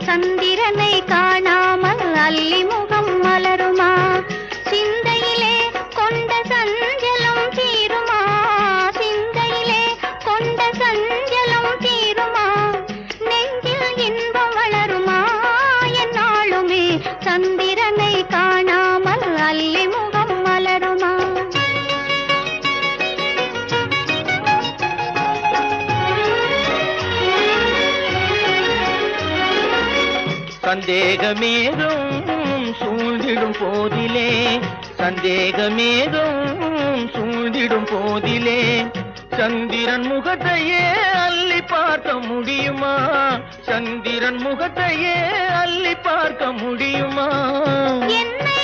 சந்திரனை காணாமல் அல்லி முகம் மலருமா? சிந்தையிலே கொண்ட சஞ்சலம் தீருமா? சிந்தையிலே கொண்ட சஞ்சலம் தீருமா? நெஞ்சில் இன்பம் வளருமா? என்னாலுமே சந்திரனை காணாமல் அல்லி முகம் மலருமா? சந்தேகமேதும் சூழ்ந்திடும் போதிலே, சந்தேகமேதும் சூழ்ந்திடும் போதிலே, சந்திரன் முகத்தையே அள்ளி பார்க்க முடியுமா? சந்திரன் முகத்தையே அள்ளி பார்க்க முடியுமா? என்னை